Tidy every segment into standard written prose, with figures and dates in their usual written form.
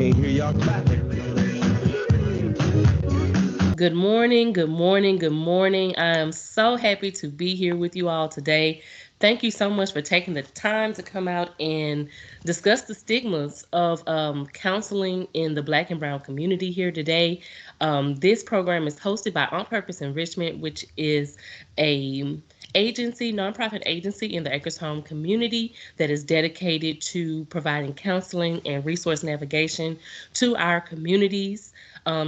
can't hear y'all clapping. Good morning, good morning, good morning. I am so happy to be here with you all today. Thank you so much for taking the time to come out and discuss the stigmas of counseling in the Black and Brown community here today. This program is hosted by On Purpose Enrichment, which is a nonprofit agency in the Acres Home community that is dedicated to providing counseling and resource navigation to our communities.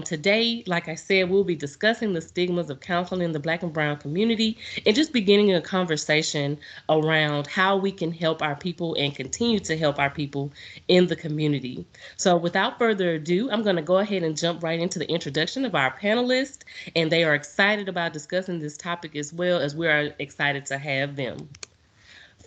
Today, like I said, we'll be discussing the stigmas of counseling in the Black and Brown community and just beginning a conversation around how we can help our people and continue to help our people in the community. So without further ado, I'm going to go ahead and jump right into the introduction of our panelists, and they are excited about discussing this topic as well as we are excited to have them.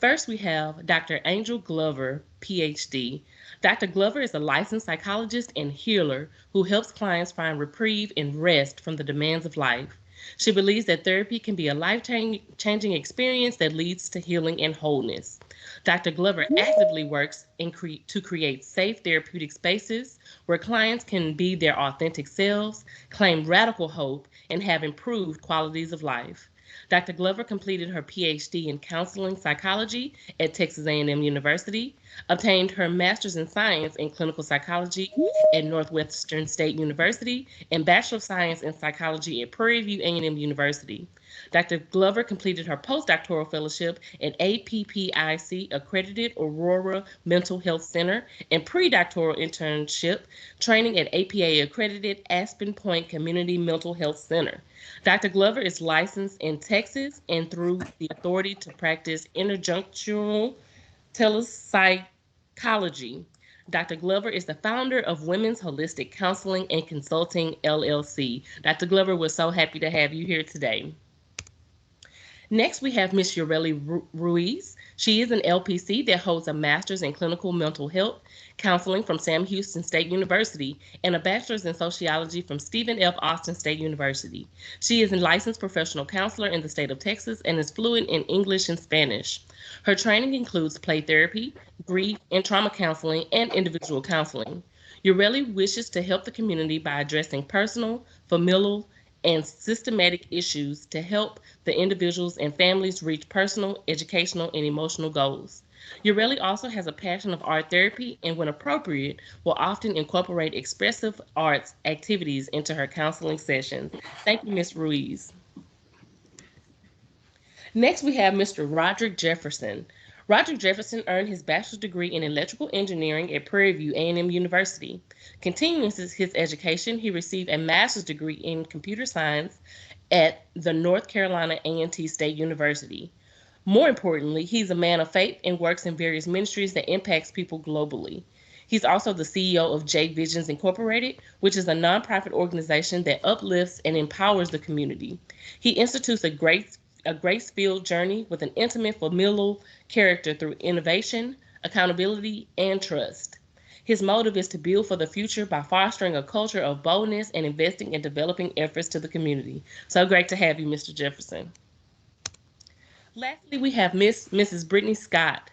First, we have Dr. Angel Glover, PhD. Dr. Glover is a licensed psychologist and healer who helps clients find reprieve and rest from the demands of life. She believes that therapy can be a life-changing experience that leads to healing and wholeness. Dr. Glover actively works to create safe therapeutic spaces where clients can be their authentic selves, claim radical hope, and have improved qualities of life. Dr. Glover completed her PhD in counseling psychology at Texas A&M University, obtained her master's in science in clinical psychology at Northwestern State University, and Bachelor of Science in psychology at Prairie View A&M University. Dr. Glover completed her postdoctoral fellowship at APPIC accredited Aurora Mental Health Center and pre-doctoral internship training at APA accredited Aspen Point Community Mental Health Center. Dr. Glover is licensed in Texas and through the authority to practice interjunctional telepsychology. Dr. Glover is the founder of Women's Holistic Counseling and Consulting, LLC. Dr. Glover, we're so happy to have you here today. Next, we have Ms. Yarely Ruiz. She is an LPC that holds a master's in clinical mental health counseling from Sam Houston State University and a bachelor's in sociology from Stephen F. Austin State University. She is a licensed professional counselor in the state of Texas and is fluent in English and Spanish. Her training includes play therapy, grief and trauma counseling, and individual counseling. Yarely wishes to help the community by addressing personal, familial, and systematic issues to help the individuals and families reach personal, educational, and emotional goals. Yarely also has a passion of art therapy and, when appropriate, will often incorporate expressive arts activities into her counseling sessions. Thank you, Ms. Ruiz. Next, we have Mr. Roddrick Jefferson. Roddrick Jefferson earned his bachelor's degree in electrical engineering at Prairie View A&M University. Continuing his education, he received a master's degree in computer science at the North Carolina A&T State University. More importantly, he's a man of faith and works in various ministries that impacts people globally. He's also the CEO of J Visions Incorporated, which is a nonprofit organization that uplifts and empowers the community. He institutes a grace-filled journey with an intimate familial character through innovation, accountability, and trust. His motive is to build for the future by fostering a culture of boldness and investing in developing efforts to the community. So great to have you, Mr. Jefferson. Lastly, we have Mrs. Brittney Scott.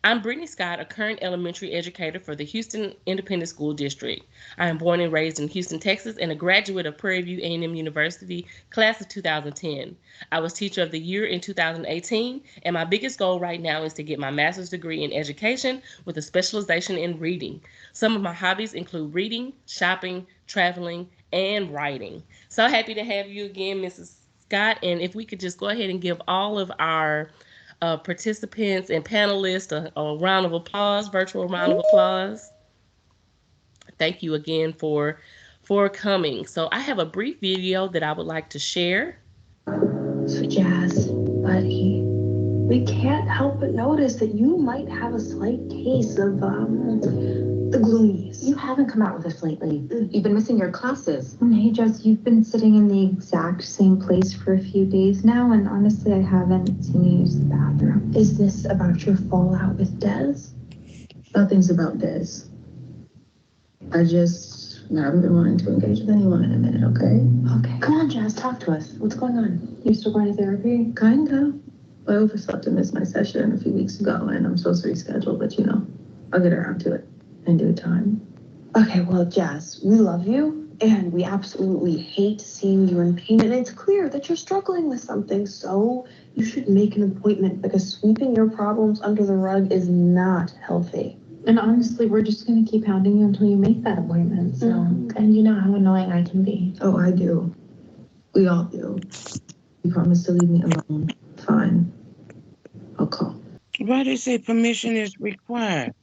I'm Brittney Scott, a current elementary educator for the Houston Independent School District. I am born and raised in Houston, Texas, and a graduate of Prairie View A&M University, class of 2010. I was Teacher of the Year in 2018, and my biggest goal right now is to get my master's degree in education with a specialization in reading. Some of my hobbies include reading, shopping, traveling, and writing. So happy to have you again, Mrs. Scott, and if we could just go ahead and give all of our participants and panelists a round of applause, virtual round of applause. Thank you again for coming. So I have a brief video that I would like to share. So Jazz, buddy, we can't help but notice that you might have a slight case of the gloomies. You haven't come out with this lately. You've been missing your classes. Hey, Jess, you've been sitting in the exact same place for a few days now, and honestly, I haven't seen you use the bathroom. Is this about your fallout with Des? Nothing's about Des. I haven't been wanting to engage with anyone in a minute, okay? Okay. Come on, Jazz, talk to us. What's going on? You still going to therapy? Kinda. I overslept and missed my session a few weeks ago, and I'm supposed to reschedule, but I'll get around to it in due time. Okay, well, Jazz, we love you, and we absolutely hate seeing you in pain, and it's clear that you're struggling with something, so you should make an appointment because sweeping your problems under the rug is not healthy. And honestly, we're just going to keep hounding you until you make that appointment. So, And you know how annoying I can be. Oh, I do. We all do. You promise to leave me alone. Fine. I'll call. Why they say permission is required?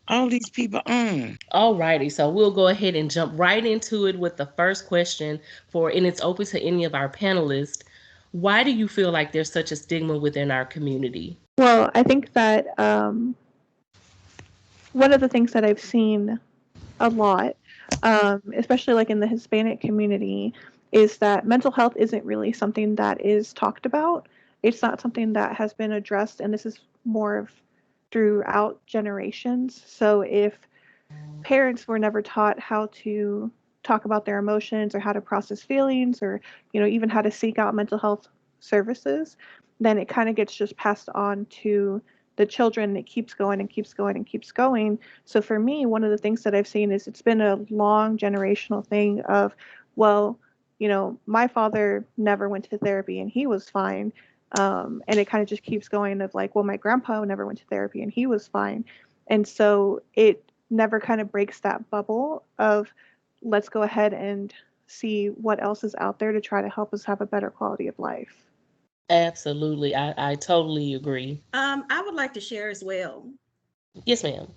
All these people on. Alrighty, so we'll go ahead and jump right into it with the first question and it's open to any of our panelists. Why do you feel like there's such a stigma within our community? Well, I think that one of the things that I've seen a lot, especially like in the Hispanic community, is that mental health isn't really something that is talked about. It's not something that has been addressed, and this is more of throughout generations. So if parents were never taught how to talk about their emotions or how to process feelings or even how to seek out mental health services, then it kind of gets just passed on to the children. It keeps going and keeps going and keeps going. So for me, one of the things that I've seen is it's been a long generational thing of, well, my father never went to therapy and he was fine. And it kind of just keeps going of like, well, my grandpa never went to therapy and he was fine. And so it never kind of breaks that bubble of let's go ahead and see what else is out there to try to help us have a better quality of life. Absolutely. I totally agree. I would like to share as well. Yes, ma'am.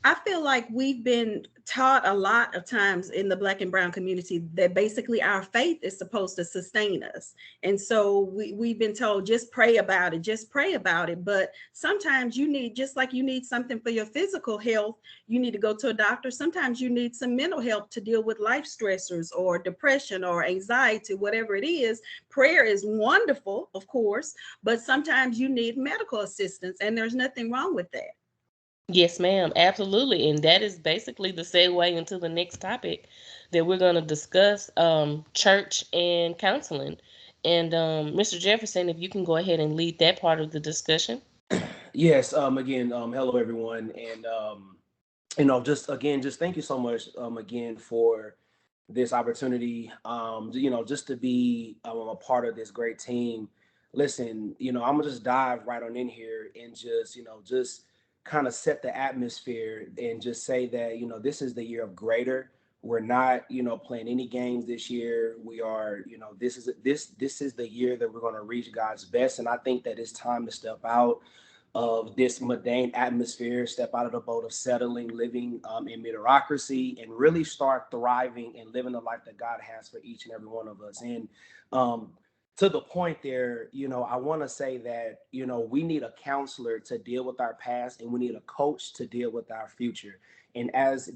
I feel like we've been taught a lot of times in the Black and Brown community that basically our faith is supposed to sustain us. And so we've been told, just pray about it, just pray about it. But sometimes you need, just like you need something for your physical health, you need to go to a doctor. Sometimes you need some mental help to deal with life stressors or depression or anxiety, whatever it is. Prayer is wonderful, of course, but sometimes you need medical assistance, and there's nothing wrong with that. Yes, ma'am. Absolutely. And that is basically the segue into the next topic that we're going to discuss, church and counseling. And Mr. Jefferson, if you can go ahead and lead that part of the discussion. Yes. Again. Hello, everyone, and just thank you so much. Again for this opportunity. Just to be a part of this great team. Listen, I'm gonna just dive right on in here and just kind of set the atmosphere and just say that this is the year of greater. We're not playing any games this year. We are this is the year that we're going to reach God's best, and I think that it's time to step out of this mundane atmosphere, step out of the boat of settling, living in mediocrity, and really start thriving and living the life that God has for each and every one of us. And to the point there, I want to say that, we need a counselor to deal with our past, and we need a coach to deal with our future. And as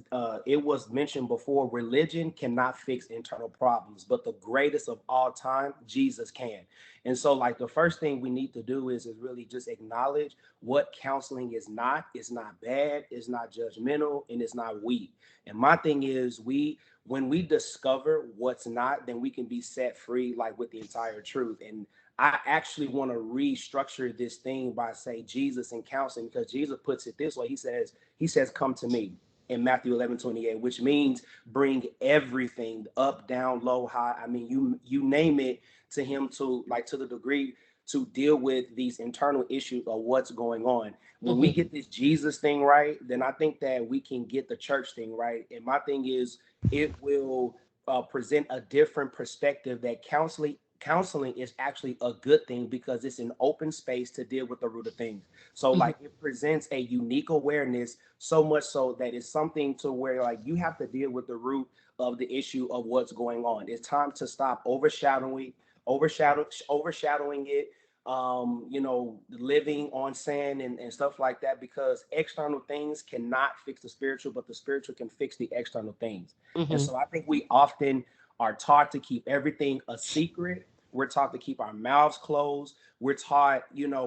it was mentioned before, religion cannot fix internal problems, but the greatest of all time, Jesus can. And so, like, the first thing we need to do is really just acknowledge what counseling is not. It's not bad, it's not judgmental, and it's not weak. And my thing is, when we discover what's not, then we can be set free, like with the entire truth. And I actually want to restructure this thing by say Jesus and counseling, because Jesus puts it this way. He says, come to me in Matthew 11:28, which means bring everything up, down, low, high. I mean, you name it to him, to the degree to deal with these internal issues of what's going on. When we get this Jesus thing right, then I think that we can get the church thing right. And my thing is, it will present a different perspective that counseling is actually a good thing, because it's an open space to deal with the root of things. So like, it presents a unique awareness, so much so that it's something to where, like, you have to deal with the root of the issue of what's going on. It's time to stop overshadowing it, living on sand and stuff like that, because external things cannot fix the spiritual, but the spiritual can fix the external things. And so I think we often are taught to keep everything a secret. We're taught to keep our mouths closed. We're taught,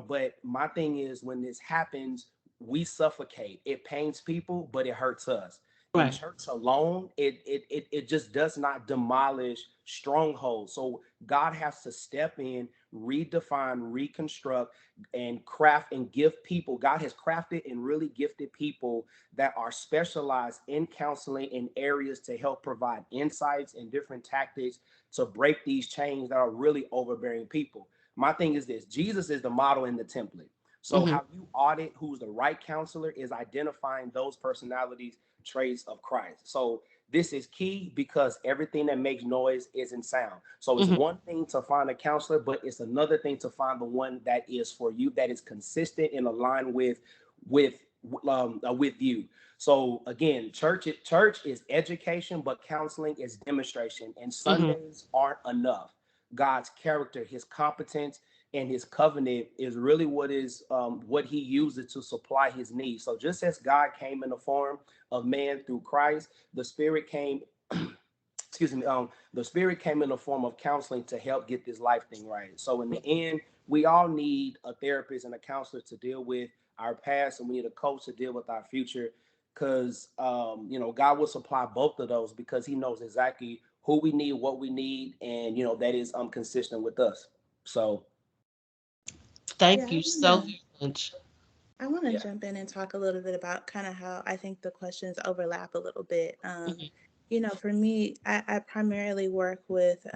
but my thing is, when this happens, we suffocate. It pains people, but it hurts us. In church alone, it just does not demolish strongholds. So God has to step in, redefine, reconstruct, and craft and give people. God has crafted and really gifted people that are specialized in counseling in areas to help provide insights and different tactics to break these chains that are really overbearing people. My thing is this: Jesus is the model and the template. So how you audit who's the right counselor is identifying those personalities traits of Christ. So this is key because everything that makes noise isn't sound. So it's one thing to find a counselor, but it's another thing to find the one that is for you, that is consistent and aligned with with you. So again, church is education, but counseling is demonstration. And Sundays aren't enough. God's character, His competence, and His covenant is really what He uses to supply His needs. So just as God came in the form of man through Christ, the Spirit came. Excuse me. The Spirit came in the form of counseling to help get this life thing right. So in the end, we all need a therapist and a counselor to deal with our past, and we need a coach to deal with our future. Because God will supply both of those because He knows exactly who we need, what we need, and that is consistent with us. So Thank Yeah, you so much. I want to yeah. jump in and talk a little bit about kind of how I think the questions overlap a little bit. For me, I primarily work with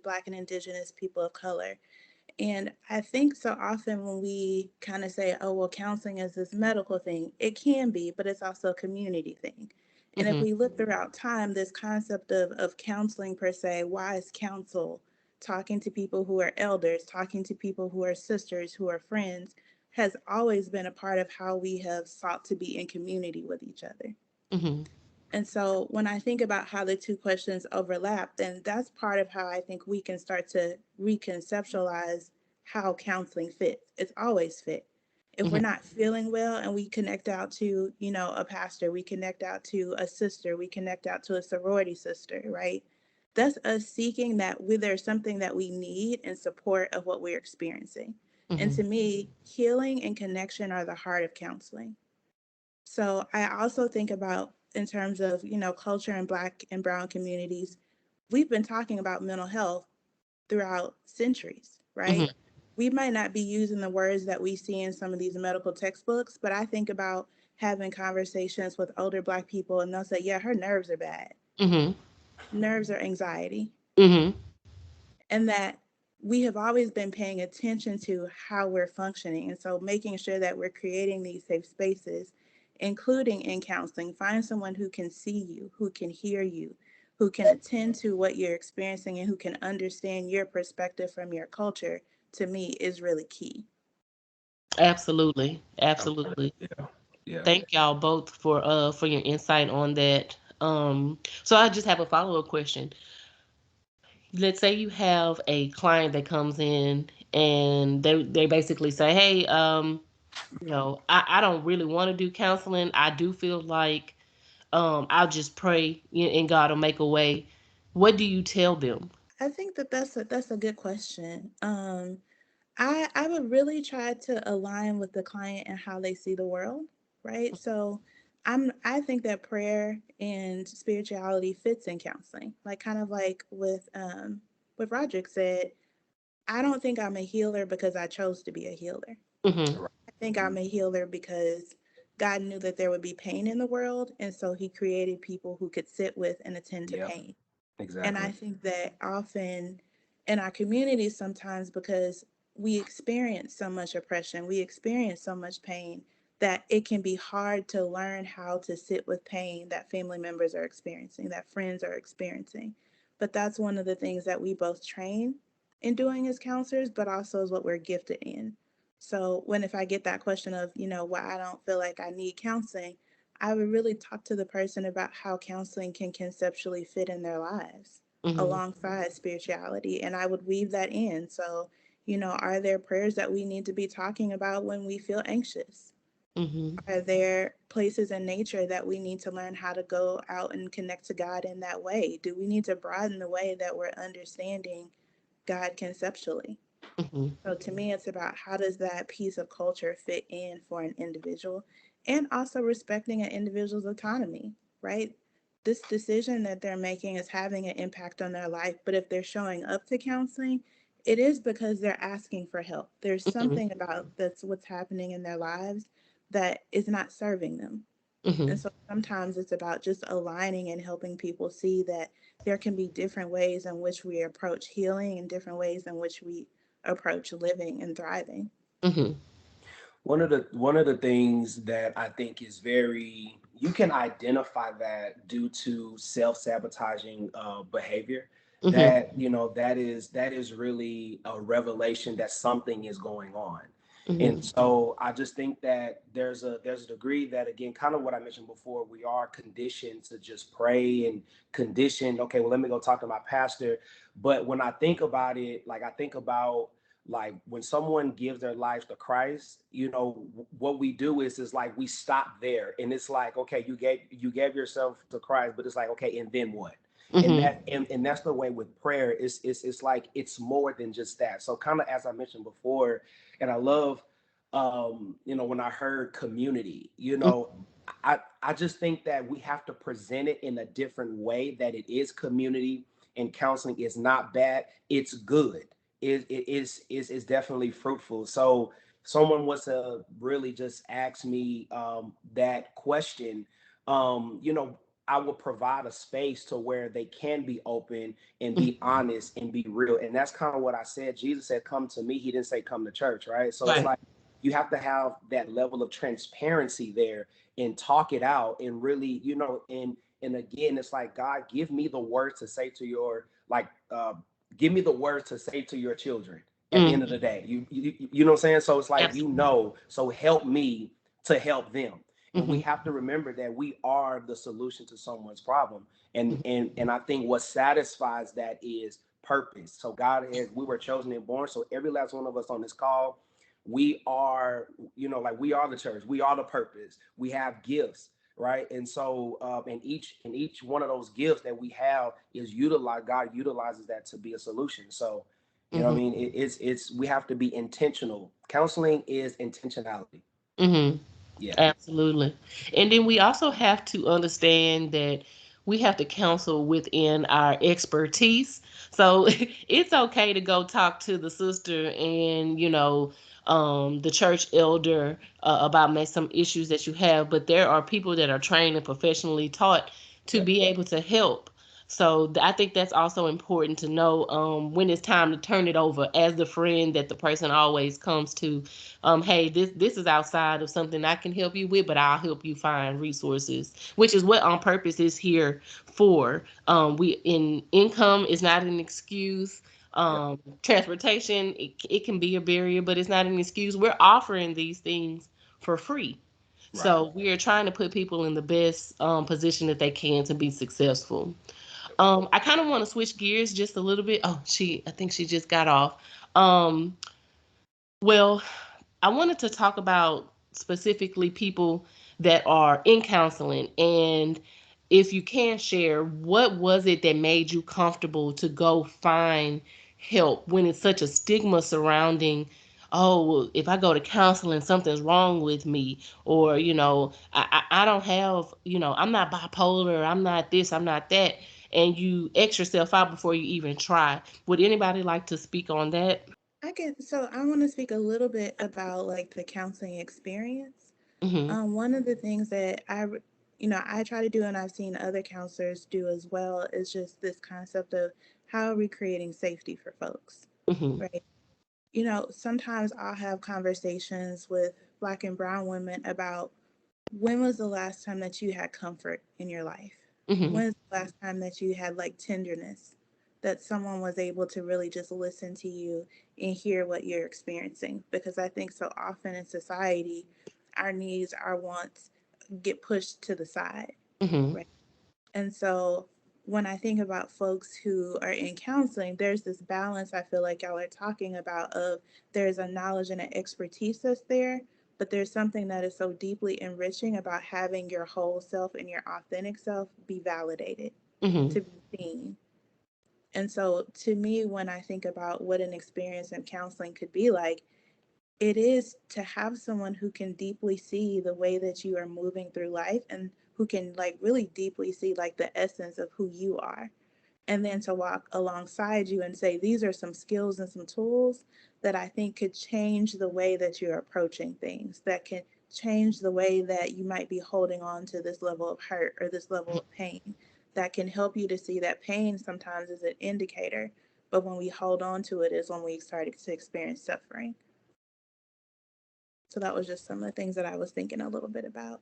Black and Indigenous people of color. And I think so often when we kind of say, oh, well, counseling is this medical thing, it can be, but it's also a community thing. And if we look throughout time, this concept of counseling per se, wise counsel, talking to people who are elders, talking to people who are sisters, who are friends, has always been a part of how we have sought to be in community with each other. And so when I think about how the two questions overlap, then that's part of how I think we can start to reconceptualize how counseling fits. It's always fit. If we're not feeling well and we connect out to, a pastor, we connect out to a sister, we connect out to a sorority sister, right? That's us seeking that there's something that we need in support of what we're experiencing. And to me, healing and connection are the heart of counseling. So I also think about in terms of, culture in Black and brown communities, we've been talking about mental health throughout centuries, right? We might not be using the words that we see in some of these medical textbooks, but I think about having conversations with older Black people and they'll say, yeah, her nerves are bad. Nerves are anxiety. And that we have always been paying attention to how we're functioning. And so making sure that we're creating these safe spaces, including in counseling, find someone who can see you, who can hear you, who can attend to what you're experiencing and who can understand your perspective from your culture, to me is really key. Absolutely. Yeah. Yeah. Thank y'all both for your insight on that. So I just have a follow-up question. Let's say you have a client that comes in and they basically say, hey, I don't really want to do counseling. I do feel like I'll just pray and God will make a way. What do you tell them? I think that that's a good question. I would really try to align with the client and how they see the world, right? So I think that prayer and spirituality fits in counseling. Like kind of like with Roddrick said, I don't think I'm a healer because I chose to be a healer. I think I'm a healer because God knew that there would be pain in the world, and so He created people who could sit with and attend to pain. And I Exactly. think that often in our communities, sometimes because we experience so much oppression, we experience so much pain, that it can be hard to learn how to sit with pain that family members are experiencing, that friends are experiencing. But that's one of the things that we both train in doing as counselors, but also is what we're gifted in. So if I get that question of, why I don't feel like I need counseling, I would really talk to the person about how counseling can conceptually fit in their lives alongside spirituality. And I would weave that in. So, are there prayers that we need to be talking about when we feel anxious? Are there places in nature that we need to learn how to go out and connect to God in that way? Do we need to broaden the way that we're understanding God conceptually? So to me, it's about how does that piece of culture fit in for an individual, and also respecting an individual's autonomy, right? This decision that they're making is having an impact on their life, but if they're showing up to counseling, it is because they're asking for help. There's Mm-hmm. something about that's what's happening in their lives that is not serving them. Mm-hmm. And so sometimes it's about just aligning and helping people see that there can be different ways in which we approach healing and different ways in which we approach living and thriving. Mm-hmm. One of the things that I think is very, you can identify that due to self-sabotaging behavior, Mm-hmm. that that is really a revelation that something is going on. Mm-hmm. And so I just think that there's a degree that, again, kind of what I mentioned before, we are conditioned to just pray and conditioned, okay, well, let me go talk to my pastor. But when I think about it, like I think about, like, when someone gives their life to Christ, what we do is like we stop there, and it's like, okay, you gave yourself to Christ, but it's like, okay, and then what? And Mm-hmm. and that's the way with prayer. It's like it's more than just that. So kind of as I mentioned before, and I love, when I heard community, I just think that we have to present it in a different way, that it is community, and counseling is not bad, it's good. It is definitely fruitful. So someone was to really just ask me that question, I will provide a space to where they can be open and be honest and be real. And that's kind of what I said. Jesus said, come to me. He didn't say come to church, right? So it's Right. like you have to have that level of transparency there and talk it out, and really, and again, it's like, God, give me the words to say to your, like, give me the words to say to your children at the end of Mm-hmm. the day. You know what I'm saying? So it's like, Absolutely. so help me to help them. And we Mm-hmm. have to remember that we are the solution to someone's problem. And Mm-hmm. and I think what satisfies that is purpose. So God has, we were chosen and born. So every last one of us on this call, we are, like, we are the church. We are the purpose. We have gifts, right? And so, and each one of those gifts that we have is utilized. God utilizes that to be a solution. So, what I Mm-hmm. mean, it's we have to be intentional. Counseling is intentionality. Mm-hmm. Yeah. Absolutely. And then we also have to understand that we have to counsel within our expertise. So it's okay to go talk to the sister and, the church elder about some issues that you have, but there are people that are trained and professionally taught to Yep. be able to help. So I think that's also important to know when it's time to turn it over as the friend that the person always comes to. Hey, this is outside of something I can help you with, but I'll help you find resources, which is what On Purpose is here for. We in income is not an excuse. Yep. Transportation, it can be a barrier, but it's not an excuse. We're offering these things for free. Right. So we are trying to put people in the best position that they can to be successful. I kind of want to switch gears just a little bit. Oh, I think she just got off. Um, well, I wanted to talk about specifically people that are in counseling, and if you can share, what was it that made you comfortable to go find help when it's such a stigma surrounding, oh, well, if I go to counseling, something's wrong with me, or, I don't have, I'm not bipolar, I'm not this, I'm not that, and you X yourself out before you even try. Would anybody like to speak on that? So I want to speak a little bit about like the counseling experience. Mm-hmm. One of the things that I try to do, and I've seen other counselors do as well, is just this concept of how are we creating safety for folks, Mm-hmm. right? Sometimes I'll have conversations with Black and Brown women about when was the last time that you had comfort in your life? Mm-hmm. When was the last time that you had like tenderness, that someone was able to really just listen to you and hear what you're experiencing? Because I think so often in society, our needs, our wants get pushed to the side, Mm-hmm. right? And so when I think about folks who are in counseling, there's this balance I feel like y'all are talking about of there's a knowledge and an expertise that's there, but there's something that is so deeply enriching about having your whole self and your authentic self be validated, Mm-hmm. to be seen. And so to me, when I think about what an experience in counseling could be like, it is to have someone who can deeply see the way that you are moving through life and who can like really deeply see like the essence of who you are. and then to walk alongside you and say, these are some skills and some tools that I think could change the way that you're approaching things, that can change the way that you might be holding on to this level of hurt or this level of pain, that can help you to see that pain sometimes is an indicator, but when we hold on to it is when we start to experience suffering. So that was just some of the things that I was thinking a little bit about.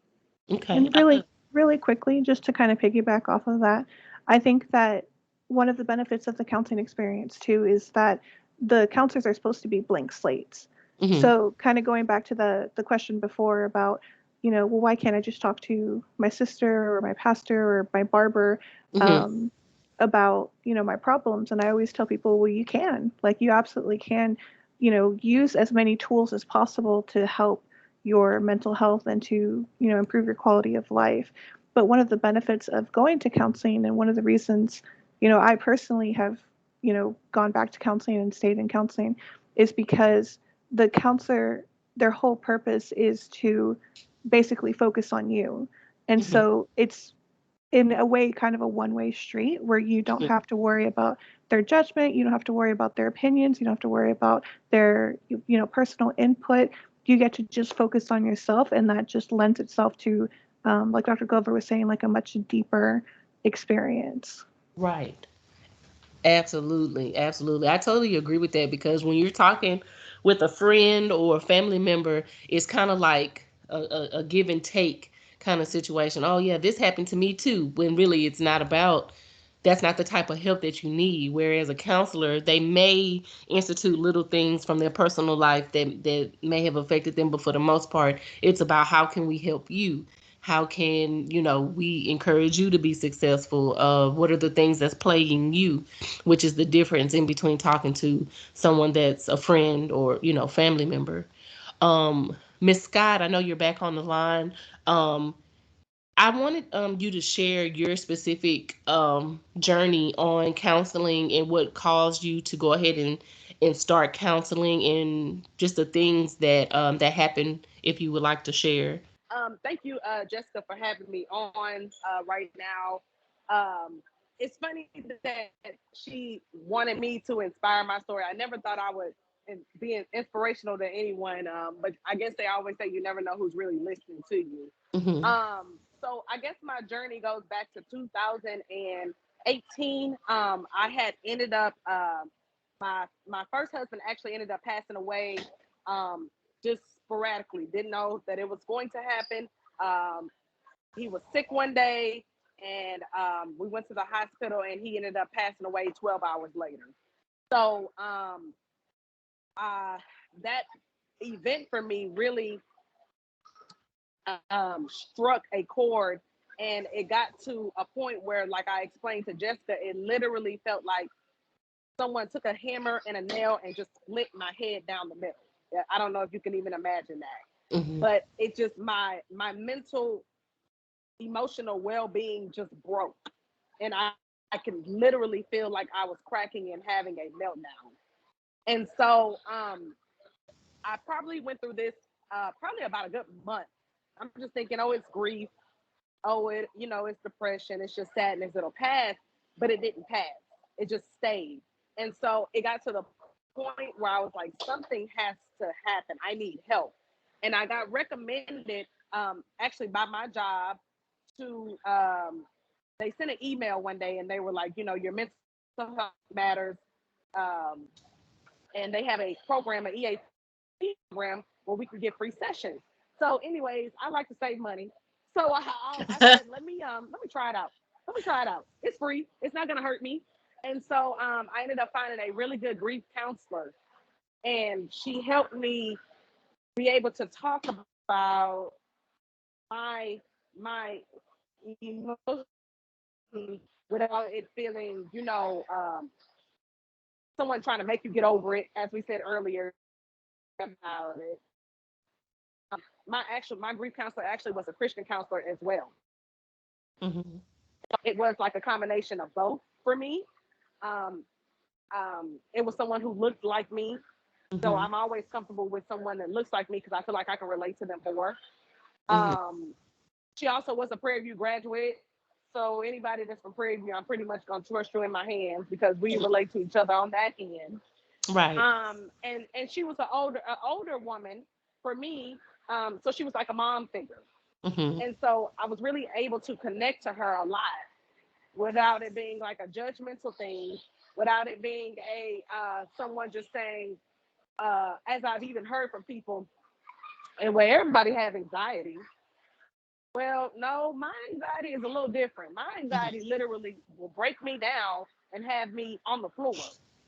Okay. And really quickly, just to kind of piggyback off of that, I think that one of the benefits of the counseling experience too is that the counselors are supposed to be blank slates. Mm-hmm. So kind of going back to the question before about, well, why can't I just talk to my sister or my pastor or my barber about, my problems? And I always tell people, well, you can, like, you absolutely can, use as many tools as possible to help your mental health and to, improve your quality of life. But one of the benefits of going to counseling, and one of the reasons, I personally have, gone back to counseling and stayed in counseling, is because the counselor, their whole purpose is to basically focus on you. And so it's, in a way, kind of a one-way street where you don't have to worry about their judgment. You don't have to worry about their opinions. You don't have to worry about their, personal input. You get to just focus on yourself, and that just lends itself to, like Dr. Glover was saying, like a much deeper experience. Right. Absolutely. Absolutely. I totally agree with that, because when you're talking with a friend or a family member, it's kind of like a give and take kind of situation. Oh, yeah, this happened to me too. When really it's not about, that's not the type of help that you need. Whereas a counselor, they may institute little things from their personal life that may have affected them. But for the most part, it's about how can we help you? How can, we encourage you to be successful? What are the things that's plaguing you? Which is the difference in between talking to someone that's a friend or, family member. Miss Scott, I know you're back on the line. I wanted you to share your specific journey on counseling and what caused you to go ahead and start counseling, and just the things that that happened, if you would like to share. Thank you, Jessica, for having me on right now. It's funny that she wanted me to inspire my story. I never thought I would be inspirational to anyone, but I guess they always say you never know who's really listening to you. Mm-hmm. So I guess my journey goes back to 2018. I had ended up, my first husband actually ended up passing away just sporadically. Didn't know that it was going to happen. He was sick one day, and we went to the hospital, and he ended up passing away 12 hours later. So that event for me really struck a chord, and it got to a point where, like I explained to Jessica, it literally felt like someone took a hammer and a nail and just split my head down the middle. I don't know if you can even imagine that. Mm-hmm. But it just, my mental, emotional well-being just broke, and I can literally feel like I was cracking and having a meltdown. And so I probably went through this probably about a good month. I'm just thinking, oh, it's grief, oh, it's depression, it's just sadness, it'll pass. But it didn't pass, it just stayed. And so it got to the point where I was like, something has to happen, I need help. And I got recommended actually by my job to they sent an email one day, and they were like, your mental health matters, and they have a program, an EAP program, where we could get free sessions. So anyways, I like to save money, so I said, let me try it out. It's free, it's not gonna hurt me. And so I ended up finding a really good grief counselor, and she helped me be able to talk about my emotions without it feeling, someone trying to make you get over it, as we said earlier about it. My grief counselor actually was a Christian counselor as well. Mm-hmm. It was like a combination of both for me. It was someone who looked like me, so I'm always comfortable with someone that looks like me because I feel like I can relate to them more. She also was a Prairie View graduate, So anybody that's from Prairie View, I'm pretty much gonna trust you in my hands because we relate to each other on that end. Right. And she was an older woman for me. So she was like a mom figure. Mm-hmm. And so I was really able to connect to her a lot without it being like a judgmental thing, without it being a someone just saying, as I've even heard from people, and where everybody has anxiety. Well, no, my anxiety is a little different. My anxiety literally will break me down and have me on the floor.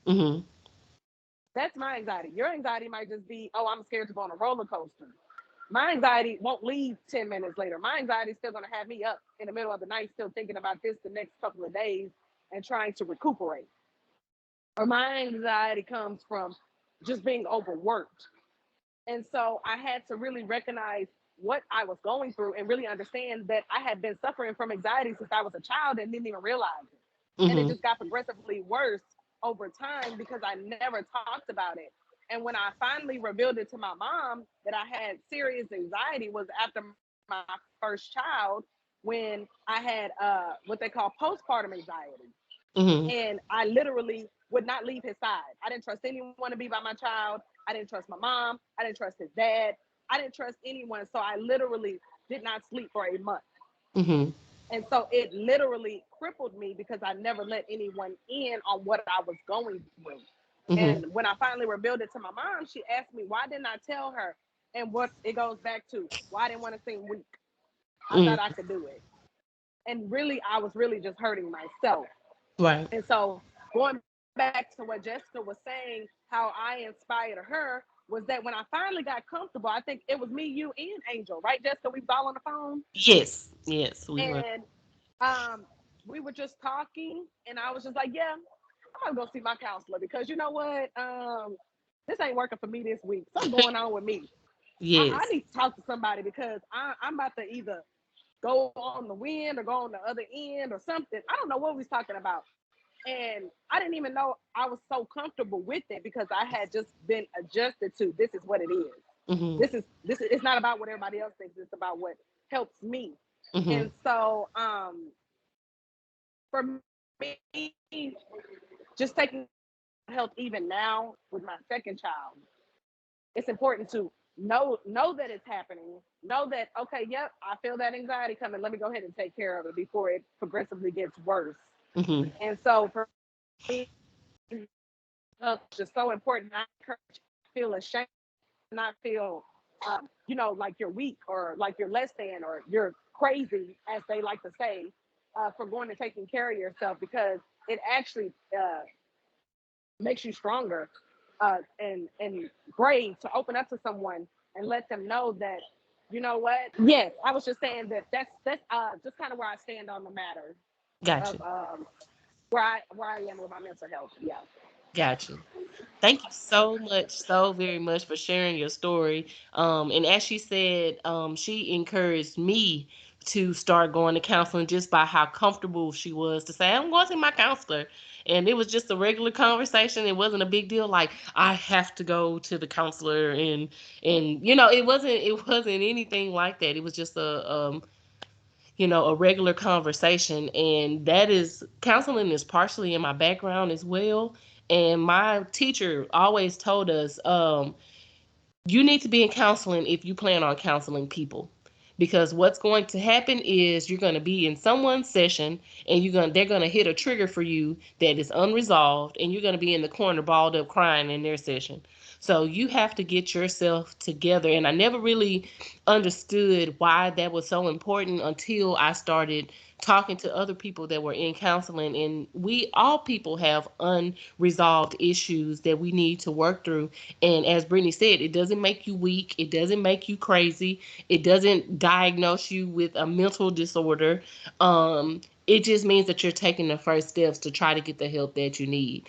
Mm-hmm. That's my anxiety. Your anxiety might just be, oh, I'm scared to go on a roller coaster. My anxiety won't leave 10 minutes later. My anxiety is still going to have me up in the middle of the night, still thinking about this the next couple of days and trying to recuperate. Or my anxiety comes from just being overworked. And so I had to really recognize what I was going through and really understand that I had been suffering from anxiety since I was a child and didn't even realize it. And it just got progressively worse over time because I never talked about it. And when I finally revealed it to my mom that I had serious anxiety was after my first child, when I had what they call postpartum anxiety. Mm-hmm. And I literally would not leave his side. I didn't trust anyone to be by my child. I didn't trust my mom. I didn't trust his dad. I didn't trust anyone. So I literally did not sleep for a month. Mm-hmm. And so it literally crippled me because I never let anyone in on what I was going through. Mm-hmm. And when I finally revealed it to my mom, she asked me, why didn't I tell her? And what it goes back to, why I didn't want to seem weak. I thought I could do it. And really, I was really just hurting myself. Right. And so going back to what Jessica was saying, how I inspired her was that when I finally got comfortable, I think it was me, you, and Angel, right, Jessica? We was all on the phone. Yes, we were. And we were just talking, and I was just like, yeah, I'm gonna go see my counselor because you know what? This ain't working for me this week. Something going on with me. Yes. I need to talk to somebody because I'm about to either go on the wind or go on the other end or something. I don't know what we was talking about. And I didn't even know I was so comfortable with it because I had just been adjusted to this is what it is. Mm-hmm. This is it's not about what everybody else thinks, it's about what helps me. Mm-hmm. And so for me, just taking health even now with my second child, it's important to know that it's happening. Know that, okay, yep, I feel that anxiety coming. Let me go ahead and take care of it before it progressively gets worse. Mm-hmm. And so for me, it's just so important not to feel ashamed, not feel, like you're weak or like you're less than or you're crazy, as they like to say, for going and taking care of yourself, because it actually makes you stronger and brave to open up to someone and let them know that, you know what? Yes, I was just saying that's just kind of where I stand on the matter. Gotcha. Of where I am with my mental health. Yeah. Gotcha. Thank you so very much for sharing your story. And as she said, she encouraged me to start going to counseling just by how comfortable she was to say, I'm going to see my counselor. And it was just a regular conversation. It wasn't a big deal. Like I have to go to the counselor and it wasn't anything like that. It was just a regular conversation. And that is, counseling is partially in my background as well. And my teacher always told us, you need to be in counseling if you plan on counseling people. Because what's going to happen is you're going to be in someone's session and they're going to hit a trigger for you that is unresolved, and you're going to be in the corner balled up crying in their session. So you have to get yourself together. And I never really understood why that was so important until I started talking to other people that were in counseling. And all people have unresolved issues that we need to work through. And as Brittney said, it doesn't make you weak. It doesn't make you crazy. It doesn't diagnose you with a mental disorder. It just means that you're taking the first steps to try to get the help that you need.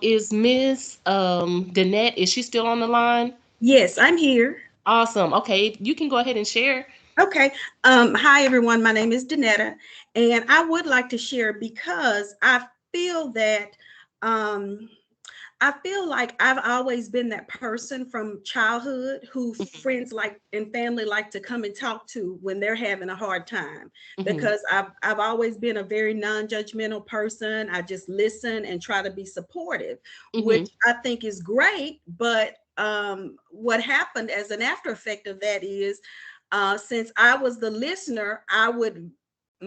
Is Miss Danette, is she still on the line? Yes, I'm here. Awesome. Okay, you can go ahead and share. Okay. Hi, everyone. My name is Danetta, and I would like to share because I feel that I feel like I've always been that person from childhood who friends like and family like to come and talk to when they're having a hard time, because I've always been a very non-judgmental person. I just listen and try to be supportive, which I think is great. But what happened as an after effect of that is, since I was the listener, I would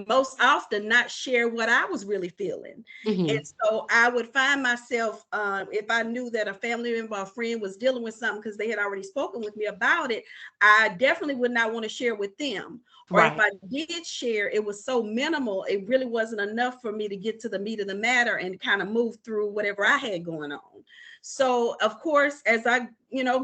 most often not share what I was really feeling. And so I would find myself, if I knew that a family member or friend was dealing with something because they had already spoken with me about it, I definitely would not want to share with them. Or if I did share, it was so minimal, it really wasn't enough for me to get to the meat of the matter and kind of move through whatever I had going on. So of course, as I,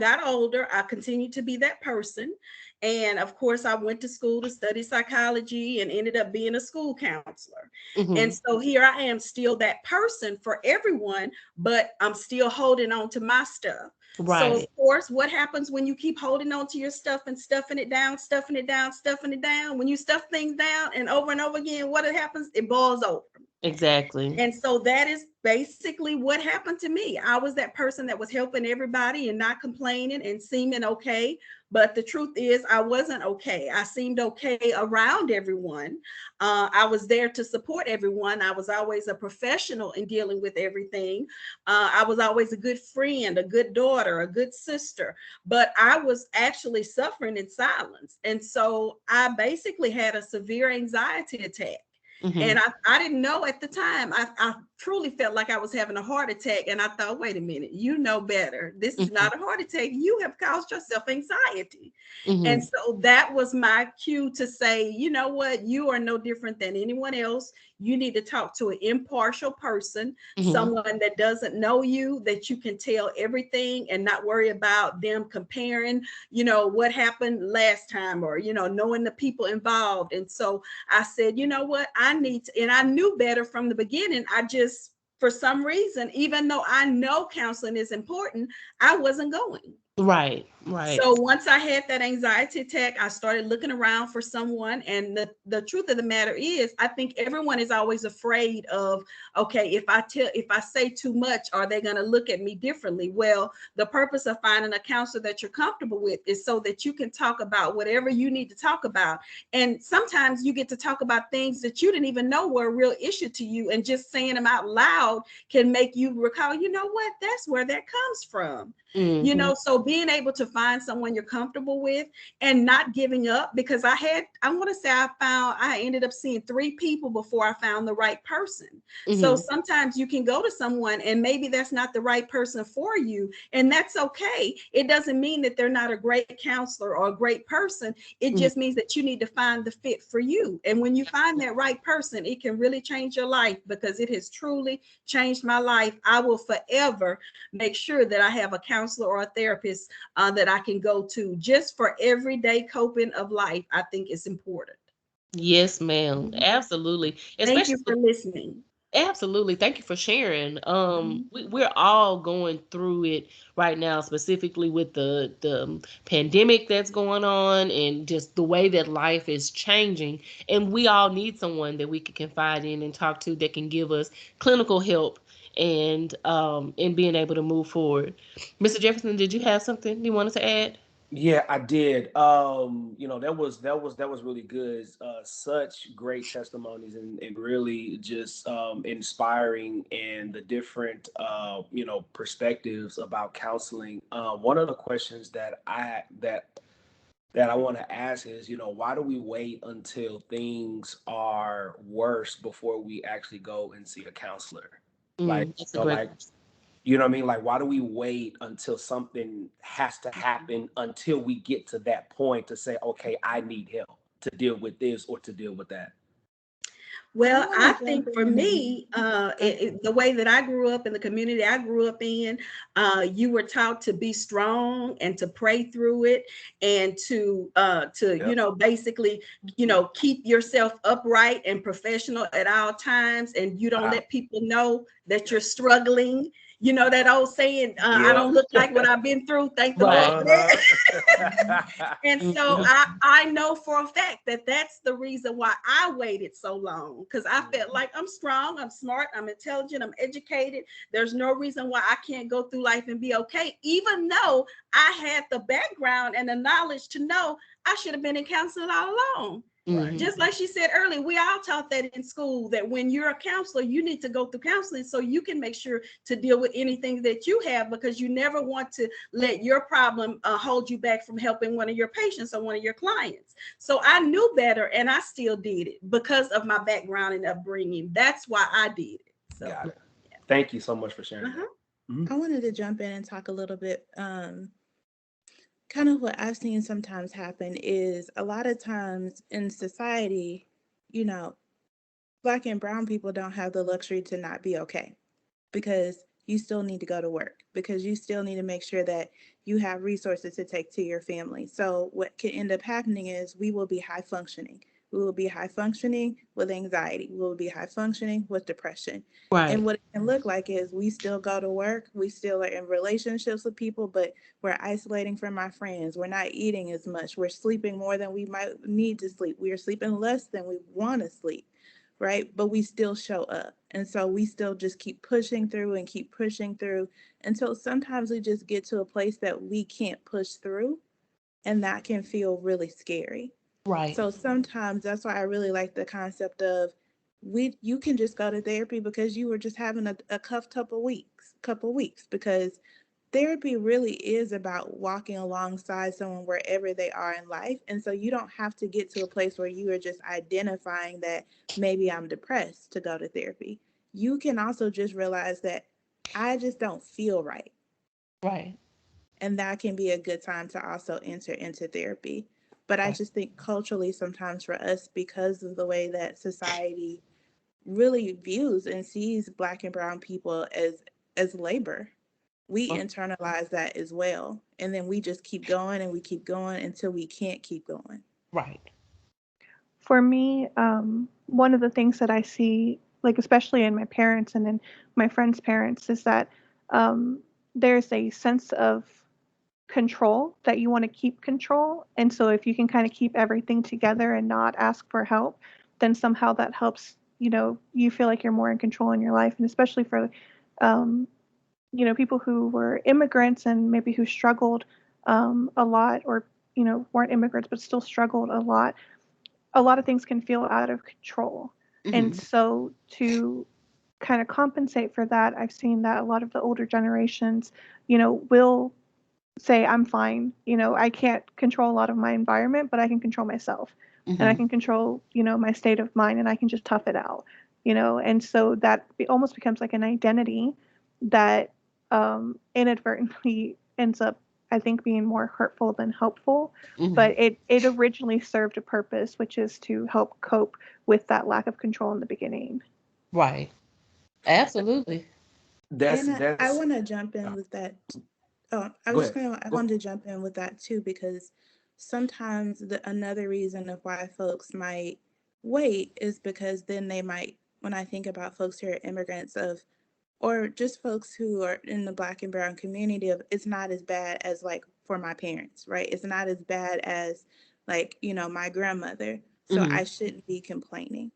got older, I continued to be that person. And of course, I went to school to study psychology and ended up being a school counselor. And so here I am, still that person for everyone, but I'm still holding on to my stuff. So of course, what happens when you keep holding on to your stuff and stuffing it down, stuffing it down, stuffing it down? When you stuff things down and over again, what happens? It boils over. Exactly. And so that is basically what happened to me. I was that person that was helping everybody and not complaining and seeming okay. But the truth is, I wasn't okay. I seemed okay around everyone. I was there to support everyone. I was always a professional in dealing with everything. I was always a good friend, a good daughter, a good sister. But I was actually suffering in silence. And so I basically had a severe anxiety attack. And I didn't know at the time. I truly felt like I was having a heart attack. And I thought, wait a minute, you know better. This is not a heart attack. You have caused yourself anxiety. And so that was my cue to say, you know what? You are no different than anyone else. You need to talk to an impartial person, someone that doesn't know you, that you can tell everything and not worry about them comparing, what happened last time, or, knowing the people involved. And so I said, you know what? I need to, and I knew better from the beginning. I just, for some reason, even though I know counseling is important, I wasn't going. Right. So once I had that anxiety attack, I started looking around for someone. And the truth of the matter is, I think everyone is always afraid of, okay, if I say too much, are they going to look at me differently? Well, the purpose of finding a counselor that you're comfortable with is so that you can talk about whatever you need to talk about. And sometimes you get to talk about things that you didn't even know were a real issue to you. And just saying them out loud can make you recall, you know what, that's where that comes from. So being able to find someone you're comfortable with and not giving up, because I want to say I ended up seeing 3 people before I found the right person. So sometimes you can go to someone and maybe that's not the right person for you, and that's okay. It doesn't mean that they're not a great counselor or a great person. It just means that you need to find the fit for you. And when you find that right person, it can really change your life, because it has truly changed my life. I will forever make sure that I have a counselor or a therapist that I can go to just for everyday coping of life. I think it's important. Yes, ma'am. Absolutely. Thank you for listening. Absolutely. Thank you for sharing. We're all going through it right now, specifically with the pandemic that's going on and just the way that life is changing. And we all need someone that we can confide in and talk to that can give us clinical help and in being able to move forward. Mr. Jefferson, did you have something you wanted to add? Yeah, I did. That was really good. Such great testimonies and really just inspiring, and the different perspectives about counseling. One of the questions that I want to ask is, why do we wait until things are worse before we actually go and see a counselor? Like, That's a great like, you know what I mean? Like, why do we wait until something has to happen until we get to that point to say, okay, I need help to deal with this or to deal with that? Well, I think for me, the way that I grew up in the community I grew up in, you were taught to be strong and to pray through it, and to basically, keep yourself upright and professional at all times, and you don't let people know that you're struggling. You know that old saying, I don't look like what I've been through. Thank the Lord for that. And so I know for a fact that that's the reason why I waited so long, because I felt like I'm strong, I'm smart, I'm intelligent, I'm educated. There's no reason why I can't go through life and be okay, even though I had the background and the knowledge to know I should have been in counseling all along. Right. Just like she said earlier, we all taught that in school, that when you're a counselor, you need to go through counseling so you can make sure to deal with anything that you have, because you never want to let your problem hold you back from helping one of your patients or one of your clients. So I knew better, and I still did it because of my background and upbringing. That's why I did it. So, got it. Thank you so much for sharing. I wanted to jump in and talk a little bit. Kind of what I've seen sometimes happen is a lot of times in society, you know, Black and brown people don't have the luxury to not be okay, because you still need to go to work, because you still need to make sure that you have resources to take to your family. So what can end up happening is we will be high functioning. We will be high functioning with anxiety. We will be high functioning with depression. Right. And what it can look like is we still go to work. We still are in relationships with people, but we're isolating from our friends. We're not eating as much. We're sleeping more than we might need to sleep. We are sleeping less than we want to sleep. Right? But we still show up. And so we still just keep pushing through and keep pushing through until sometimes we just get to a place that we can't push through. And that can feel really scary. Right. So sometimes that's why I really like the concept of you can just go to therapy because you were just having a couple weeks, because therapy really is about walking alongside someone wherever they are in life. And so you don't have to get to a place where you are just identifying that maybe I'm depressed to go to therapy. You can also just realize that I just don't feel right. Right. And that can be a good time to also enter into therapy. But I just think culturally, sometimes for us, because of the way that society really views and sees Black and brown people as labor, we internalize that as well. And then we just keep going and we keep going until we can't keep going. Right. For me, one of the things that I see, like especially in my parents and in my friends' parents, is that there's a sense of control, that you want to keep control. And so if you can kind of keep everything together and not ask for help, then somehow that helps, you feel like you're more in control in your life. And especially for, people who were immigrants and maybe who struggled a lot, or, weren't immigrants but still struggled a lot of things can feel out of control. Mm-hmm. And so to kind of compensate for that, I've seen that a lot of the older generations, will say, I'm fine. I can't control a lot of my environment, but I can control myself. Mm-hmm. And I can control, my state of mind, and I can just tough it out, and so that almost becomes like an identity that inadvertently ends up, I think, being more hurtful than helpful. Mm-hmm. But it originally served a purpose, which is to help cope with that lack of control in the beginning. Right. Absolutely. I want to jump in with that. I wanted to jump in with that too, because sometimes another reason of why folks might wait is because then they might, when I think about folks who are immigrants or just folks who are in the Black and brown community, it's not as bad as like for my parents, right? It's not as bad as like, my grandmother. So I shouldn't be complaining.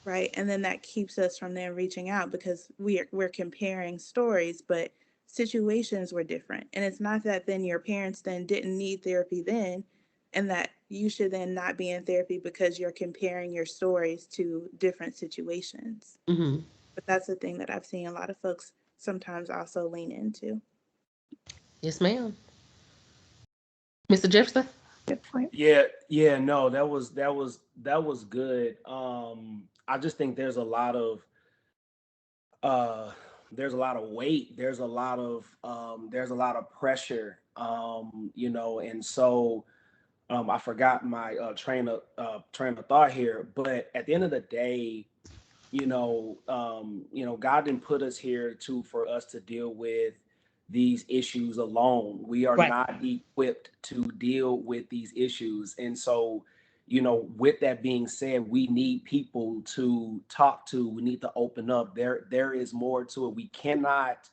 Right. And then that keeps us from then reaching out, because we're comparing stories, but situations were different. And it's not that then your parents then didn't need therapy then, and that you should then not be in therapy because you're comparing your stories to different situations. Mm-hmm. But that's the thing that I've seen a lot of folks sometimes also lean into. Yes, ma'am. Mr. Jefferson? Good point. Yeah, no, that was good. I just think there's a lot of weight, there's a lot of pressure, and so I forgot my train of thought here, but at the end of the day, God didn't put us here for us to deal with these issues alone. We are not equipped to deal with these issues. And so, with that being said, we need people to talk to. We need to open up. There is more to it. We cannot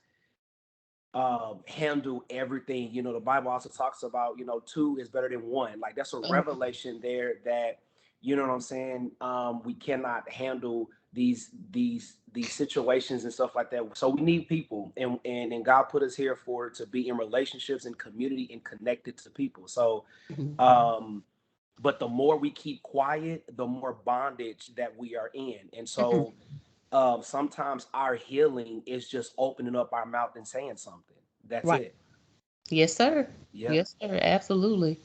handle everything. The Bible also talks about, two is better than one. Like, that's a revelation there that, you know what I'm saying? We cannot handle these situations and stuff like that. So we need people, and God put us here to be in relationships and community and connected to people. So, but the more we keep quiet, the more bondage that we are in. And so sometimes our healing is just opening up our mouth and saying something. That's Right. it. Yes, sir. Yeah. Yes, sir. Absolutely.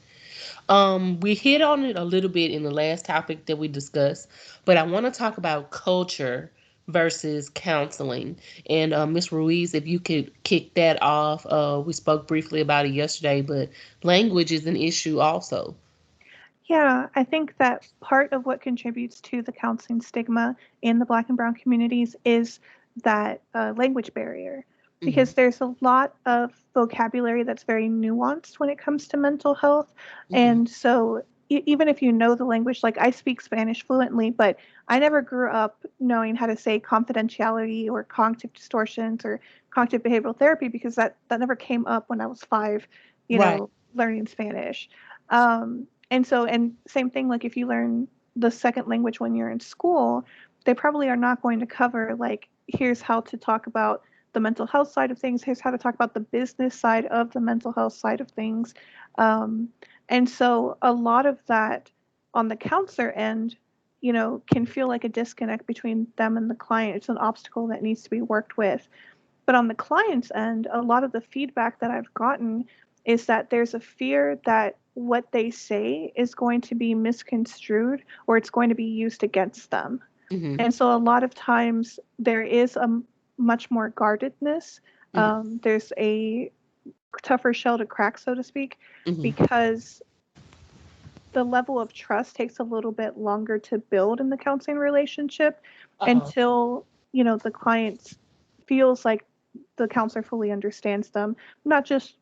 We hit on it a little bit in the last topic that we discussed, but I want to talk about culture versus counseling. And Ms. Ruiz, if you could kick that off. We spoke briefly about it yesterday, but language is an issue also. Yeah, I think that part of what contributes to the counseling stigma in the Black and Brown communities is that language barrier, because there's a lot of vocabulary that's very nuanced when it comes to mental health. And so even if you know the language, like I speak Spanish fluently, but I never grew up knowing how to say confidentiality or cognitive distortions or cognitive behavioral therapy, because that never came up when I was 5, Right. learning Spanish. And same thing, like if you learn the second language when you're in school, they probably are not going to cover, like, here's how to talk about the mental health side of things, here's how to talk about the business side of the mental health side of things. And so a lot of that on the counselor end, can feel like a disconnect between them and the client. It's an obstacle that needs to be worked with. But on the client's end, a lot of the feedback that I've gotten is that there's a fear that what they say is going to be misconstrued or it's going to be used against them. And so a lot of times there is a much more guardedness. There's a tougher shell to crack, so to speak, because the level of trust takes a little bit longer to build in the counseling relationship until, the client feels like the counselor fully understands them, not just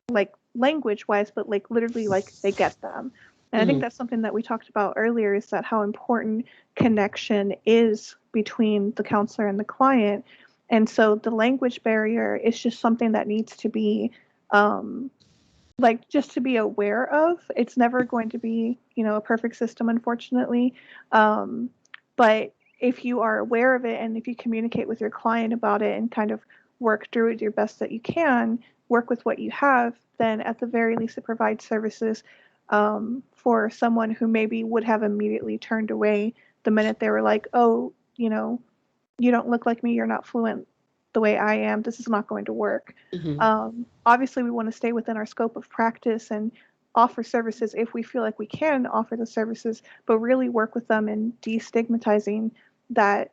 like language wise, but like literally like they get them. And I think that's something that we talked about earlier, is that how important connection is between the counselor and the client. And so the language barrier is just something that needs to be just to be aware of. It's never going to be, a perfect system, unfortunately. But if you are aware of it and if you communicate with your client about it and kind of work through it your best that you can, work with what you have, then at the very least it provides services for someone who maybe would have immediately turned away the minute they were like, oh, you don't look like me, you're not fluent the way I am, this is not going to work. Obviously, we want to stay within our scope of practice and offer services if we feel like we can offer the services, but really work with them in destigmatizing that,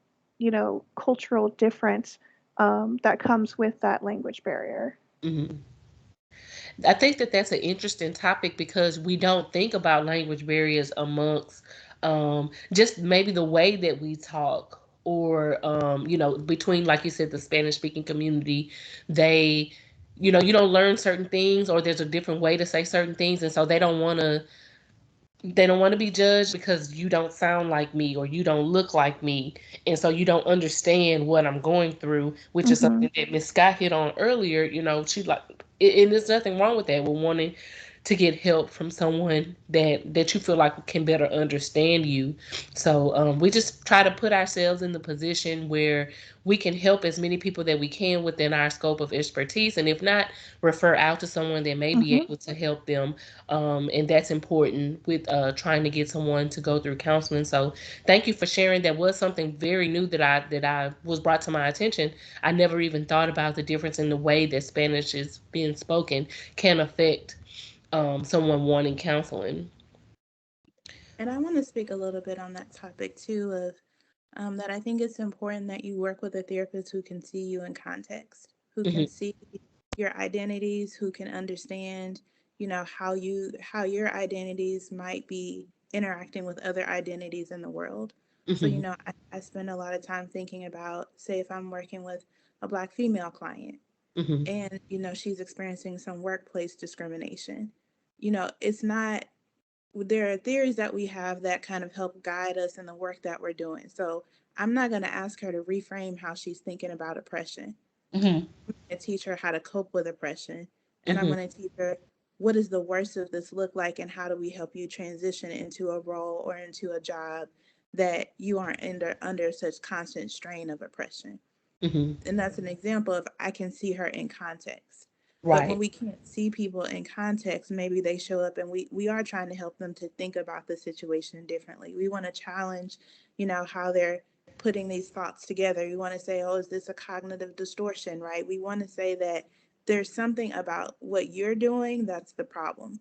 cultural difference that comes with that language barrier. I think that that's an interesting topic because we don't think about language barriers amongst just maybe the way that we talk, or between, like you said, the Spanish speaking community. They, you don't learn certain things, or there's a different way to say certain things, and so they don't want to be judged because you don't sound like me or you don't look like me. And so you don't understand what I'm going through, which is something that Miss Scott hit on earlier. She like, and there's nothing wrong with that. We're wanting to get help from someone that you feel like can better understand you. So we just try to put ourselves in the position where we can help as many people that we can within our scope of expertise. And if not, refer out to someone that may be able to help them. And that's important with trying to get someone to go through counseling. So thank you for sharing. That was something very new that I was brought to my attention. I never even thought about the difference in the way that Spanish is being spoken can affect someone wanting counseling. And I want to speak a little bit on that topic too, of that I think it's important that you work with a therapist who can see you in context, who can see your identities, who can understand, how your identities might be interacting with other identities in the world. So, I spend a lot of time thinking about, say, if I'm working with a Black female client and, she's experiencing some workplace discrimination, it's not there are theories that we have that kind of help guide us in the work that we're doing. So I'm not going to ask her to reframe how she's thinking about oppression. Mm-hmm. I'm going to teach her how to cope with oppression. And I'm Mm-hmm. going to teach her, what does the worst of this look like, and how do we help you transition into a role or into a job that you aren't under such constant strain of oppression. Mm-hmm. And that's an example of, I can see her in context. But when Right. we can't see people in context, maybe they show up and we are trying to help them to think about the situation differently. We want to challenge, how they're putting these thoughts together. We want to say, oh, is this a cognitive distortion, right? We want to say that there's something about what you're doing that's the problem.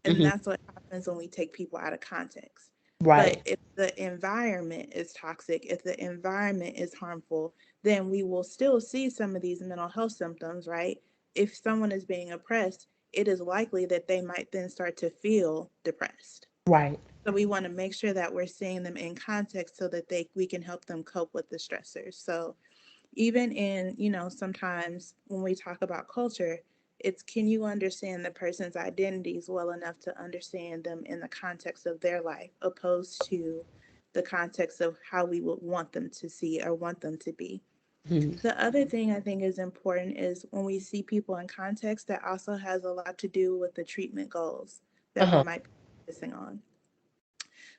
And Mm-hmm. that's what happens when we take people out of context. But Right. if the environment is toxic, if the environment is harmful, then we will still see some of these mental health symptoms, right? If someone is being oppressed, it is likely that they might then start to feel depressed. Right. So we want to make sure that we're seeing them in context so that we can help them cope with the stressors. So even in, sometimes when we talk about culture, it's, can you understand the person's identities well enough to understand them in the context of their life, opposed to the context of how we would want them to see or want them to be. Mm-hmm. The other thing I think is important is when we see people in context, that also has a lot to do with the treatment goals that we Uh-huh. might be focusing on.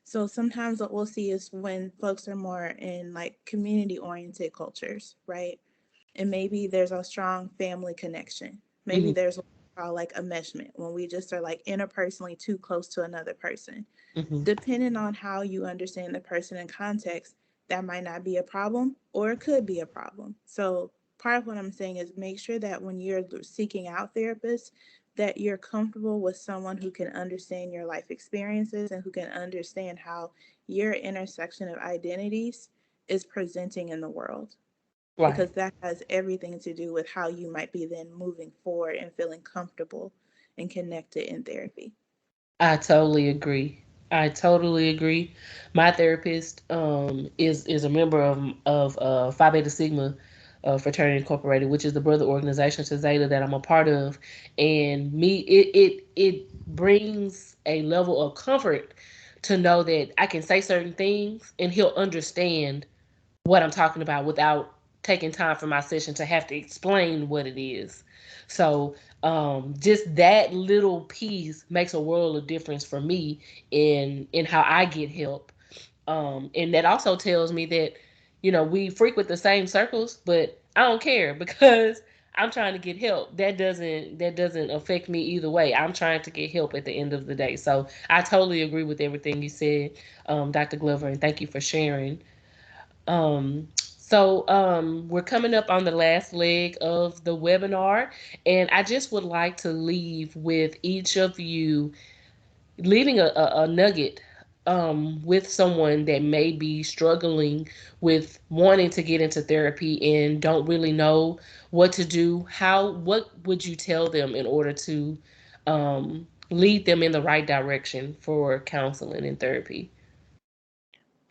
So sometimes what we'll see is when folks are more in like community oriented cultures, right? And maybe there's a strong family connection. Maybe Mm-hmm. there's what we call like enmeshment, when we just are like interpersonally too close to another person. Mm-hmm. Depending on how you understand the person in context, that might not be a problem, or it could be a problem. So part of what I'm saying is, make sure that when you're seeking out therapists, that you're comfortable with someone who can understand your life experiences and who can understand how your intersection of identities is presenting in the world, Right. because that has everything to do with how you might be then moving forward and feeling comfortable and connected in therapy. I totally agree. I totally agree. My therapist is a member of Phi Beta Sigma Fraternity Incorporated, which is the brother organization to Zeta that I'm a part of, and it brings a level of comfort to know that I can say certain things and he'll understand what I'm talking about without taking time for my session to have to explain what it is. So just that little piece makes a world of difference for me in how I get help. And that also tells me that we frequent the same circles, but I don't care because I'm trying to get help. That doesn't affect me either way. I'm trying to get help at the end of the day. So I totally agree with everything you said, Dr. Glover, and thank you for sharing. We're coming up on the last leg of the webinar, and I just would like to leave with each of you leaving a nugget with someone that may be struggling with wanting to get into therapy and don't really know what to do. What would you tell them in order to lead them in the right direction for counseling and therapy?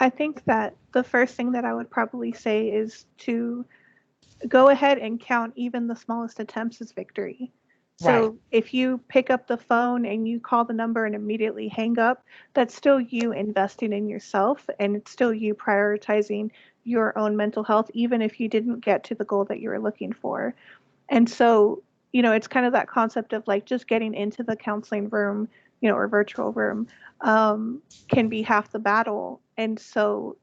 I think that the first thing that I would probably say is to go ahead and count even the smallest attempts as victory. Right. So if you pick up the phone and you call the number and immediately hang up, that's still you investing in yourself, and it's still you prioritizing your own mental health, even if you didn't get to the goal that you were looking for. And so, it's kind of that concept of like just getting into the counseling room, or virtual room, can be half the battle. And so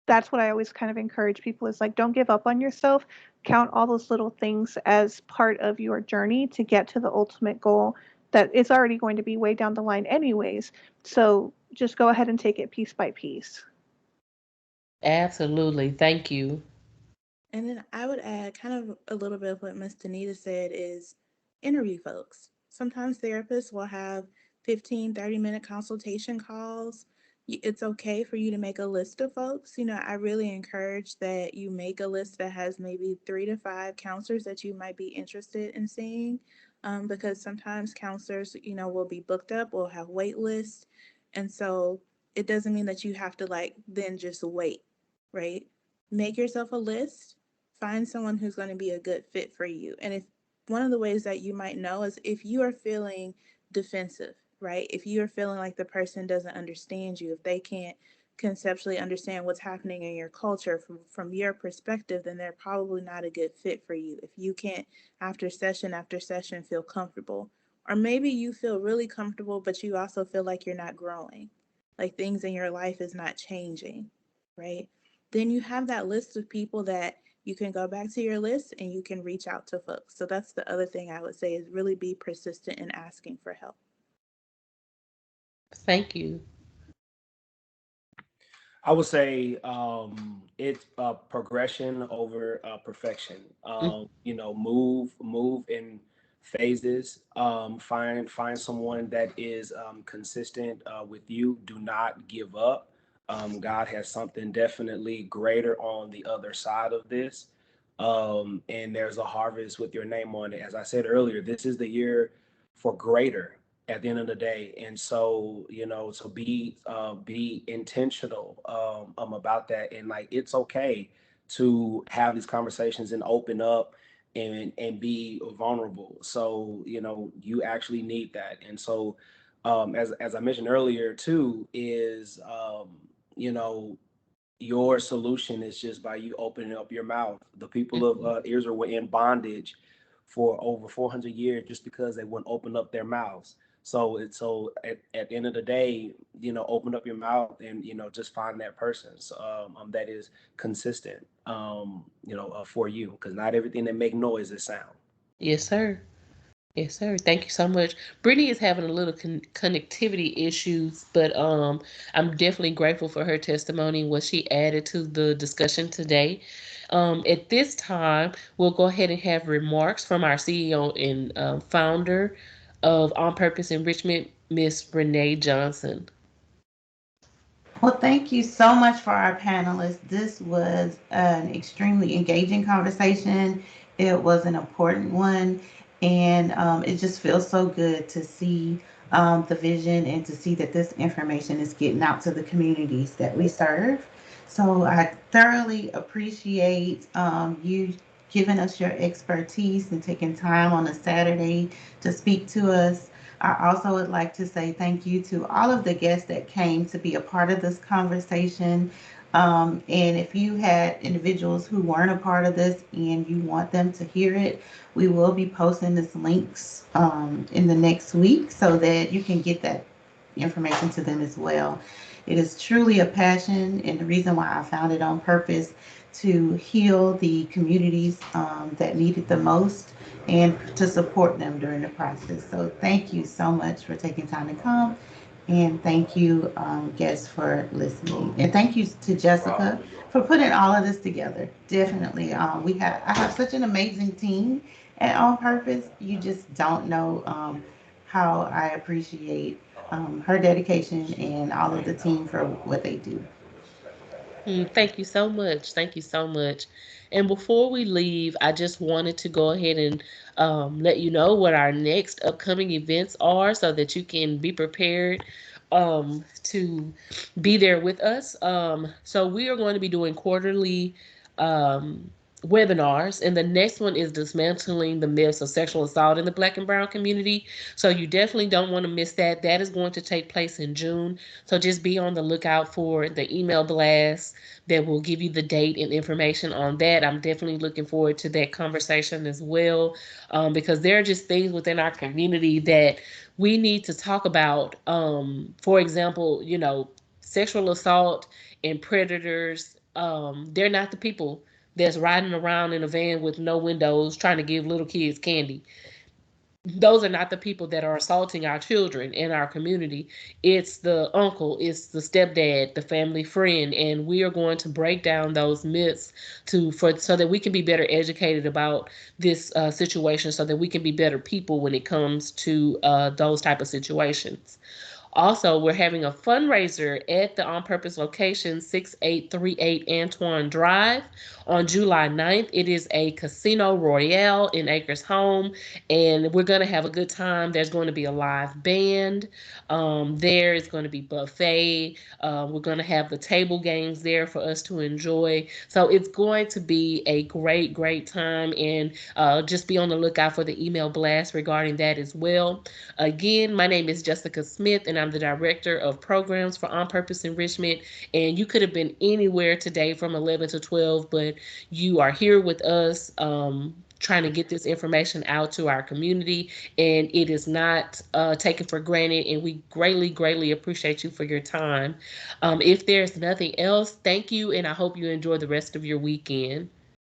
that's what I always kind of encourage people is like, don't give up on yourself. Count all those little things as part of your journey to get to the ultimate goal that is already going to be way down the line anyways. So just go ahead and take it piece by piece. Absolutely. Thank you. And then I would add kind of a little bit of what Miss Danita said is, interview folks. Sometimes therapists will have 15, 30-minute consultation calls. It's okay for you to make a list of folks. I really encourage that you make a list that has maybe 3 to 5 counselors that you might be interested in seeing, because sometimes counselors, will be booked up or have wait lists. And so it doesn't mean that you have to like then just wait, right? Make yourself a list, find someone who's going to be a good fit for you. And if one of the ways that you might know is if you are feeling defensive, right? If you're feeling like the person doesn't understand you, if they can't conceptually understand what's happening in your culture from your perspective, then they're probably not a good fit for you. If you can't, after session, feel comfortable, or maybe you feel really comfortable, but you also feel like you're not growing, like things in your life is not changing, right? Then you have that list of people that you can go back to your list and you can reach out to folks. So that's the other thing I would say, is really be persistent in asking for help. Thank you. I would say it's progression over perfection. Move in phases. Find someone that is consistent with you. Do not give up. God has something definitely greater on the other side of this. And there's a harvest with your name on it. As I said earlier, this is the year for greater at the end of the day. And so, so be intentional about that. And like, it's okay to have these conversations and open up and be vulnerable. So, you actually need that. And so, as I mentioned earlier too, is you know your solution is just by you opening up your mouth. The people of Israel were in bondage for over 400 years just because they wouldn't open up their mouths. So at the end of the day, open up your mouth and just find that person that is consistent, for you, because not everything that make noise is sound. Yes, sir. Yes, sir. Thank you so much. Brittany is having a little connectivity issues, but I'm definitely grateful for her testimony and what she added to the discussion today. At this time, we'll go ahead and have remarks from our CEO and founder of On Purpose Enrichment, Miss Renee Johnson. Well, thank you so much for our panelists. This was an extremely engaging conversation. It was an important one, and it just feels so good to see the vision and to see that this information is getting out to the communities that we serve. So I thoroughly appreciate you giving us your expertise and taking time on a Saturday to speak to us. I also would like to say thank you to all of the guests that came to be a part of this conversation. And if you had individuals who weren't a part of this and you want them to hear it, we will be posting this links in the next week so that you can get that information to them as well. It is truly a passion and the reason why I found it on purpose to heal the communities that need it the most and to support them during the process. So thank you so much for taking time to come. And thank you, guests, for listening. And thank you to Jessica for putting all of this together. Definitely. I have such an amazing team at On Purpose. You just don't know how I appreciate her dedication and all of the team for what they do. Thank you so much. Thank you so much. And before we leave, I just wanted to go ahead and let you know what our next upcoming events are so that you can be prepared to be there with us. So we are going to be doing quarterly um, webinars, and the next one is dismantling the myths of sexual assault in the Black and Brown community. So you definitely don't want to miss that. That is going to take place in June. So just be on the lookout for the email blast that will give you the date and information on that. I'm definitely looking forward to that conversation as well, because there are just things within our community that we need to talk about. For example, sexual assault and predators, they're not the people that's riding around in a van with no windows trying to give little kids candy. Those are not the people that are assaulting our children in our community. It's the uncle, it's the stepdad, the family friend, and we are going to break down those myths so that we can be better educated about this situation, so that we can be better people when it comes to those type of situations. Also, we're having a fundraiser at the On Purpose location, 6838 Antoine Drive, on July 9th. It is a Casino Royale in Acres Home, and we're going to have a good time. There's going to be a live band. There is going to be buffet. We're going to have the table games there for us to enjoy. So it's going to be a great, great time, and just be on the lookout for the email blast regarding that as well. Again, my name is Jessica Smith, and I'm the Director of Programs for On Purpose Enrichment. And you could have been anywhere today from 11 to 12, but you are here with us trying to get this information out to our community, and it is not taken for granted, and we greatly, greatly appreciate you for your time. If there's nothing else, thank you, and I hope you enjoy the rest of your weekend.